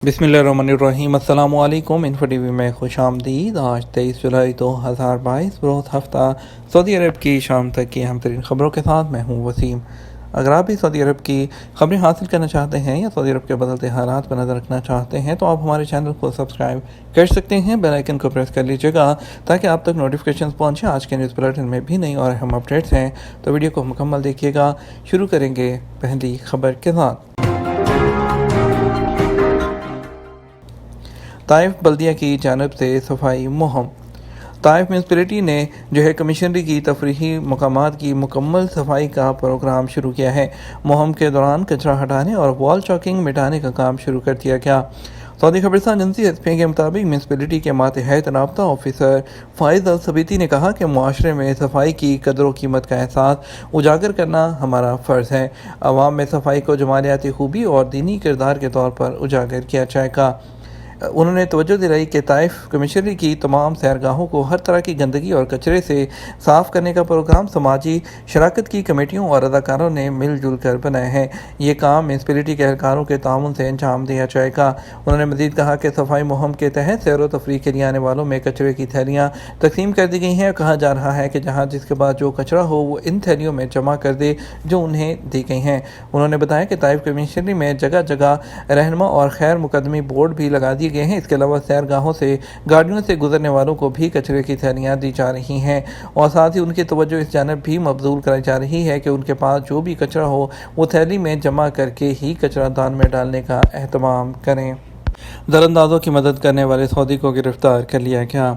बिस्मिल्लाहिर्रहमानिर्रहीम। अस्सलाम वालेकुम। इन्फो टीवी में खुश आमदीद। आज 23 जुलाई 2022 रोज़ हफ्ता सऊदी अरब की शाम तक की अहम तरीन ख़बरों के साथ मैं हूँ वसीम। अगर आप भी सऊदी अरब की खबरें हासिल करना चाहते हैं या सऊदी अरब के बदलते हालात पर नज़र रखना चाहते हैं तो आप हमारे चैनल को सब्सक्राइब कर सकते हैं। बेल आइकन को प्रेस कर लीजिएगा ताकि आप तक नोटिफिकेशन पहुँचे। आज के न्यूज़ बुलेटिन में भी नई और अहम अपडेट्स हैं, तो वीडियो को मुकम्मल देखिएगा। शुरू करेंगे पहली खबर के साथ। ताइफ बल्दिया की जानब से सफाई मुहिम। ताइफ म्यूनसिपलिटी ने कमिश्नरी की तफरीही मकामात की मुकम्मल सफाई का प्रोग्राम शुरू किया है। मुहिम के दौरान कचरा हटाने और वॉल चॉकिंग मिटाने का काम शुरू कर दिया गया। सऊदी खबरसां एजेंसी एसपी के मुताबिक म्यूनसिपलिटी के मातहत राब्ता ऑफिसर फाइज अल सबीती ने कहा कि मुआशरे में सफाई की कदर कीमत का एहसास उजागर करना हमारा फ़र्ज़ है। अवाम में सफाई को जमालियाती खूबी और दीनी किरदार के तौर पर उजागर किया जाएगा। उन्होंने तवज्जो दिलाई कि ताइफ कमिश्नरी की तमाम सैरगाहों को हर तरह की गंदगी और कचरे से साफ़ करने का प्रोग्राम समाजी शराकत की कमेटियों और अदाकारों ने मिलजुल कर बनाया है। ये काम म्यूनसिपलिटी के एहलकारों के ताउन से अंजाम दिया जाएगा। उन्होंने मज़ीद कहा कि सफाई मुहिम के तहत सैर व तफरीह के लिए आने वालों में कचरे की थैलियाँ तकसीम कर दी गई हैं और कहा जा रहा है कि जहाँ जिसके बाद जो कचरा हो वो इन थैलियों में जमा कर दे जो उन्हें दी गई हैं। उन्होंने बताया कि ताइफ कमिश्नरी में जगह जगह रहनुमा और खैर मुकदमी बोर्ड भी लगा दिए गए हैं। इसके अलावा सैरगाहों से गाड़ियों से गुजरने वालों को भी कचरे की थैलियाँ दी जा रही हैं और साथ ही उनकी तवज्जो इस जानब भी मबजूल कराई जा रही है कि उनके पास जो भी कचरा हो वो थैली में जमा करके ही कचरा दान में डालने का एहतमाम करें। दरअंदाजों की मदद करने वाले सऊदी को गिरफ्तार कर लिया गया।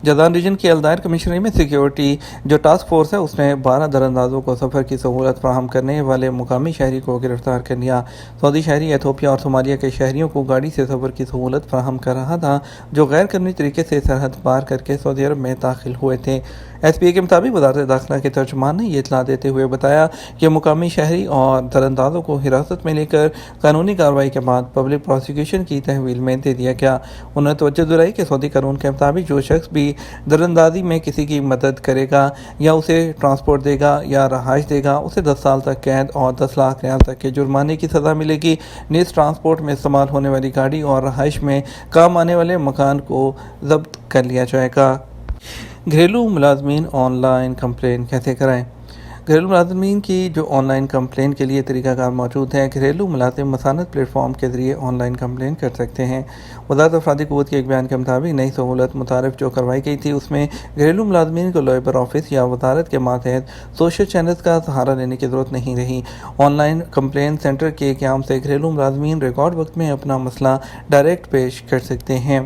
जदान रीजन की अलदायर कमिश्नरी में सिक्योरिटी टास्क फोर्स है उसने 12 दरअंदाजों को सफ़र की सहूलत फराहम करने वाले मुकामी शहरी को गिरफ्तार कर लिया। सऊदी शहरी एथोपिया और सोमालिया के शहरियों को गाड़ी से सफ़र की सहूलत फराहम कर रहा था जो गैर कानूनी तरीके से सरहद पार करके सऊदी अरब में दाखिल हुए थे। SPA के मुताबिक वज़ारत दाखिला के तर्जुमान ने यह इतला देते हुए बताया कि मुकामी शहरी और दरअंदाजों को हिरासत में लेकर कानूनी कार्रवाई के बाद पब्लिक प्रोसिक्यूशन की तहवील में दे दिया गया। उन्होंने तवज्जो दिलाई कि सऊदी कानून के मुताबिक जो शख्स भी दरअंदाजी में किसी की मदद करेगा या उसे ट्रांसपोर्ट देगा या रहाइश देगा उसे 10 साल तक कैद और 10 लाख रियाल तक के जुर्माने की सज़ा मिलेगी। नीज़ ट्रांसपोर्ट में इस्तेमाल होने वाली गाड़ी और रहाइश में काम आने वाले मकान को जब्त कर लिया जाएगा। घरेलू मुलाजमीन ऑनलाइन कंप्लेन कैसे कराएं। घरेलू मुलाजमीन की ऑनलाइन कंप्लेन के लिए तरीक़ाकार मौजूद है। घरेलू मुलाजिम मसानत प्लेटफॉर्म के ज़रिए ऑनलाइन कंप्लेन कर सकते हैं। वज़ारत अफरादी क़ुव्वत के एक बयान के मुताबिक नई सहूलत मुतारिफ जो करवाई गई थी उसमें घरेलू मुलाजमीन को लेबर ऑफिस या वजारत के मातहत सोशल चैनल्स का सहारा लेने की ज़रूरत नहीं रही। ऑनलाइन कंप्लेन सेंटर के क़याम से घरेलू मुलाजमीन रिकॉर्ड वक्त में अपना मसला डायरेक्ट पेश कर सकते हैं।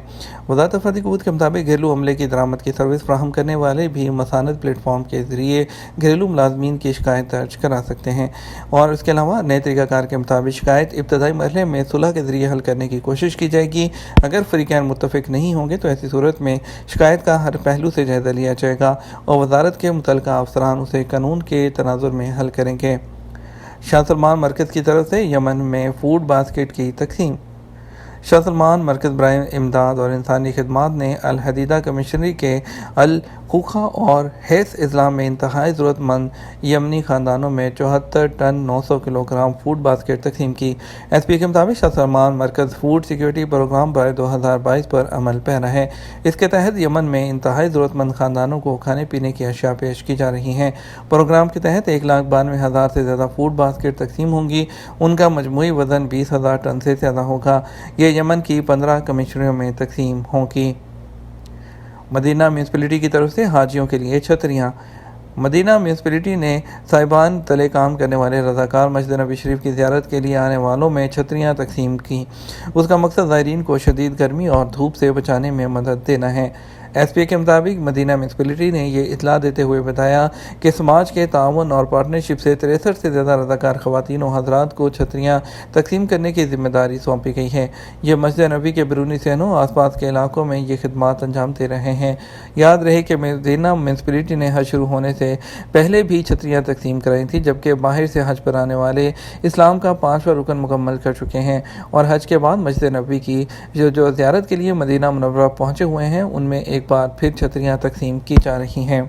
वज़ारत अफरादी क़ुव्वत के मुताबिक घरेलू अमले की दरामद की सर्विस फराहम करने वाले भी मसानत प्लेटफॉर्म के ज़रिए घरेलू मुलाजमीन की शिकायत दर्ज करा सकते हैं और इसके अलावा नए तरीक़ाकार के मुताबिक शिकायत इब्तदाई मरहले में सुलह के ज़रिए हल करने की कोशिश की जाएगी। अगर फ़रीक़ैन मुत्तफ़िक़ नहीं होंगे तो ऐसी सूरत में शिकायत का हर पहलू से जायज़ा लिया जाएगा और वज़ारत के मुतल्लिक़ा अफसरान उसे कानून के तनाज़ुर में हल करेंगे। शाह सलमान मरकज़ की तरफ से यमन में फूड बास्केट की तक़सीम। शाह सलमान मरकज़ बराए इमदाद और इंसानी खिदमात ने अल हदीदा कमिश्नरी के अल खूखा और हैस इस्लाम में इंतहाई ज़रूरतमंद यमनी ख़ानदानों में 74 टन 900 किलोग्राम फूड बास्केट तक़सीम की। SPA के मुताबिक शाह सलमान मरकज़ फूड सिक्योरिटी प्रोग्राम बरए 2022 पर अमल पैरा है। इसके तहत यमन में इंतहाई ज़रूरतमंद ख़ानदानों को खाने पीने की अशिया पेश की जा रही हैं। प्रोग्राम के तहत 1,92,000 से ज़्यादा फूड बास्केट तक़सीम होंगी। उनका मजमूई वज़न 20,000 टन से ज़्यादा होगा। ये यमन की 15 कमिश्नरियों में तक़सीम होंगी। मदीना म्यूनसिपलिटी की तरफ से हाजियों के लिए छतरियाँ। मदीना म्यूनसिपलिटी ने साहिबान तले काम करने वाले रज़ाकार मस्जिद नबी शरीफ की ज़ियारत के लिए आने वालों में छतरियाँ तक़सीम की। उसका मकसद ज़ायरीन को शदीद गर्मी और धूप से बचाने में मदद देना है। SPA के मुताबिक मदीना म्यूनसिपलिटी ने यह इतला देते हुए बताया कि समाज के ताउन और पार्टनरशिप से 63 से ज़्यादा रज़ाकार ख़वातीन और हज़रात को छतरियाँ तक़सीम करने की ज़िम्मेदारी सौंपी गई है। यह मस्जिद नबी के बैरूनी सहनों आसपास के इलाकों में ये खिदमात अंजाम दे रहे हैं। याद रहे कि मदीना म्यूनसिपलिटी ने हज शुरू होने से पहले भी छतरियाँ तक़सीम कराई थी, जबकि बाहर से हज पर आने वाले इस्लाम का 5वां रुकन मुकम्मल कर चुके हैं और हज के बाद मस्जिद नबी की जो ज़ियारत के लिए मदीना मुनव्वरा पहुँचे हुए हैं उनमें एक बार फिर छतरियाँ तक़सीम की जा रही हैं।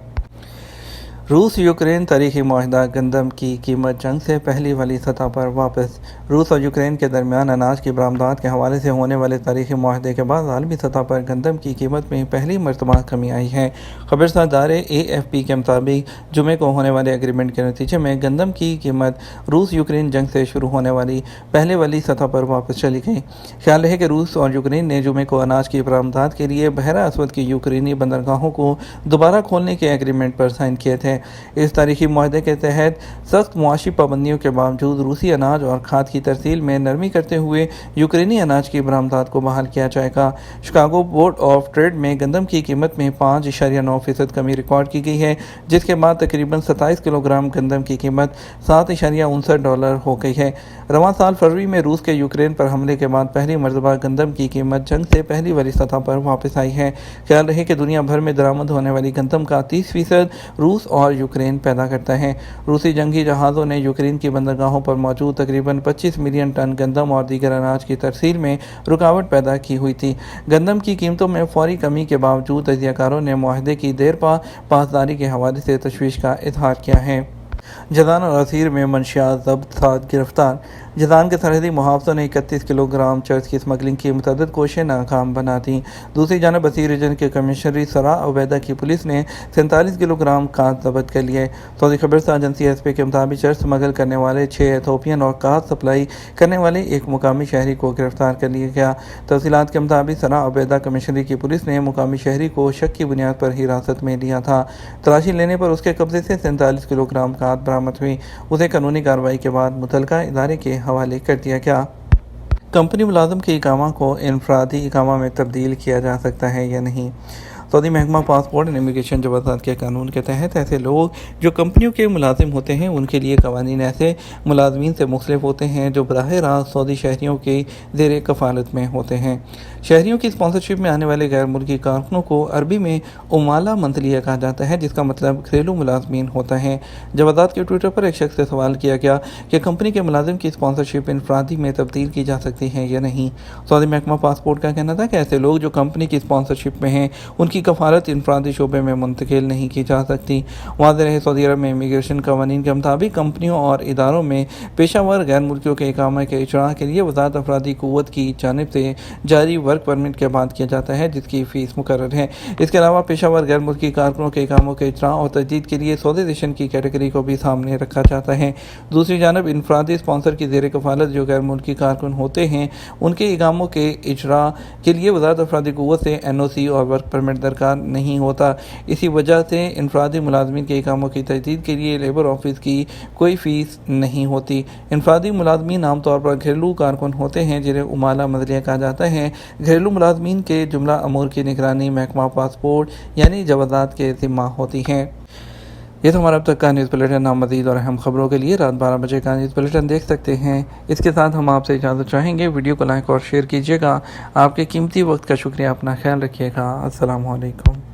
روس یوکرین تاریخی معاہدہ گندم کی قیمت جنگ سے پہلی والی سطح پر واپس۔ روس اور یوکرین کے درمیان اناج کی برآمدات کے حوالے سے ہونے والے تاریخی معاہدے کے بعد عالمی سطح پر گندم کی قیمت میں پہلی مرتبہ کمی آئی ہے۔ خبررساں ادارے AFP کے مطابق جمعے کو ہونے والے ایگریمنٹ کے نتیجے میں گندم کی قیمت روس یوکرین جنگ سے شروع ہونے والی پہلے والی سطح پر واپس چلی گئی۔ خیال ہے کہ روس اور یوکرین نے جمعے کو اناج کی برآمدات کے لیے بحیرہ اسود کی یوکرینی بندرگاہوں کو دوبارہ کھولنے کے ایگریمنٹ پر سائن کیے تھے۔ اس تاریخی معاہدے کے تحت سخت معاشی پابندیوں کے باوجود روسی اناج اور کھاد کی ترسیل میں نرمی کرتے ہوئے یوکرینی اناج کی برآمدات کو بحال کیا جائے گا۔ شکاگو بورڈ آف ٹریڈ میں گندم کی قیمت میں 5.9% کمی ریکارڈ کی گئی ہے، جس کے بعد تقریباً 27 کلو گرام گندم کی قیمت $7.59 ہو گئی ہے۔ رواں سال فروری میں روس کے یوکرین پر حملے کے بعد پہلی مرتبہ گندم کی قیمت جنگ سے پہلی والی سطح پر واپس آئی ہے۔ خیال رہے کہ دنیا بھر میں درآمد ہونے والی گندم کا 30% روس اور یوکرین پیدا کرتا ہے۔ روسی جنگی جہازوں نے یوکرین کی بندرگاہوں پر موجود تقریباً 25 ملین ٹن گندم اور دیگر اناج کی ترسیل میں رکاوٹ پیدا کی ہوئی تھی۔ گندم کی قیمتوں میں فوری کمی کے باوجود تجزیہ کاروں نے معاہدے کی دیرپا پاسداری کے حوالے سے تشویش کا اظہار کیا ہے۔ جازان اور عسیر میں منشیات ضبط 7 گرفتار۔ جازان کے سرحدی محافظوں نے 31 کلو گرام چرس کی اسمگلنگ کی متعدد کوششیں ناکام بنا دیں۔ دوسری جانب عسیر ریجن کے کمشنری سرا عبیدہ کی پولیس نے 47 کلو گرام کانت ضبط کر لیے۔ سعودی خبررساں ایجنسی SPA کے مطابق چرس اسمگل کرنے والے 6 ایتھوپین اور کانت سپلائی کرنے والے ایک مقامی شہری کو گرفتار کر لیا گیا۔ تفصیلات کے مطابق سرا عبیدہ کمشنری کی پولیس نے مقامی شہری کو شک کی بنیاد پر حراست میں لیا تھا۔ تلاشی لینے پر اس کے قبضے سے 47 کلو گرام کانت برآمد ہوئی۔ اسے قانونی کارروائی کے بعد متعلقہ ادارے کے حوالے کر دیا گیا۔ کمپنی ملازم کے اقامہ کو انفرادی اقامہ میں تبدیل کیا جا سکتا ہے یا نہیں۔ سعودی محکمہ پاسپورٹ اینڈ امیگریشن جوازات کے قانون کے تحت ایسے لوگ جو کمپنیوں کے ملازم ہوتے ہیں ان کے لیے قوانین ایسے ملازمین سے مختلف ہوتے ہیں جو براہ راست سعودی شہریوں کے زیر کفالت میں ہوتے ہیں۔ شہریوں کی اسپانسرشپ میں آنے والے غیر ملکی کارکنوں کو عربی میں عمالہ منزلیہ کہا جاتا ہے، جس کا مطلب گھریلو ملازمین ہوتا ہے۔ جوازات کے ٹویٹر پر ایک شخص سے سوال کیا گیا کہ کمپنی کے ملازم کی اسپانسرشپ انفرادی میں تبدیل کی جا سکتی ہے یا نہیں۔ سعودی محکمہ پاسپورٹ کا کہنا تھا کہ ایسے لوگ جو کمپنی کی اسپانسرشپ میں ہیں ان کی کفالت انفرادی شعبے میں منتقل نہیں کی جا سکتی۔ واضح رہے، سعودی عرب میں امیگریشن قوانین کے مطابق کمپنیوں اور اداروں میں پیشہ ور غیر ملکیوں کے اقامہ کے اجراء کے لیے وزارت افرادی قوت کی جانب سے جاری ورک پرمٹ کے بعد کیا جاتا ہے، جس کی فیس مقرر ہے۔ اس کے علاوہ پیشہ ور غیر ملکی کارکنوں کے اقاموں کے اجراء اور تجدید کے لیے سعودائزیشن کی کیٹیگری کو بھی سامنے رکھا جاتا ہے۔ دوسری جانب انفرادی اسپانسر کی زیر کفالت جو غیر ملکی کارکن ہوتے ہیں ان کے اقاموں کے اجراء کے لیے وزارت افرادی قوت سے NOC اور ورک پرمٹ درکار نہیں ہوتا۔ اسی وجہ سے انفرادی ملازمین کے اقاموں کی تجدید کے لیے لیبر آفس کی کوئی فیس نہیں ہوتی۔ انفرادی ملازمین عام طور پر گھریلو کارکن ہوتے ہیں جنہیں عمالہ منزلیہ کہا جاتا ہے۔ گھریلو ملازمین کے جملہ امور کی نگرانی محکمہ پاسپورٹ یعنی جوازات کے ذمہ ہوتی ہے۔ یہ تو ہمارا اب تک کا نیوز بلیٹن۔ آپ مزید اور اہم خبروں کے لیے رات 12 بجے کا نیوز بلیٹن دیکھ سکتے ہیں۔ اس کے ساتھ ہم آپ سے اجازت چاہیں گے، ویڈیو کو لائک اور شیئر کیجیے گا۔ آپ کے قیمتی وقت کا شکریہ، اپنا خیال رکھیے گا۔ السلام علیکم۔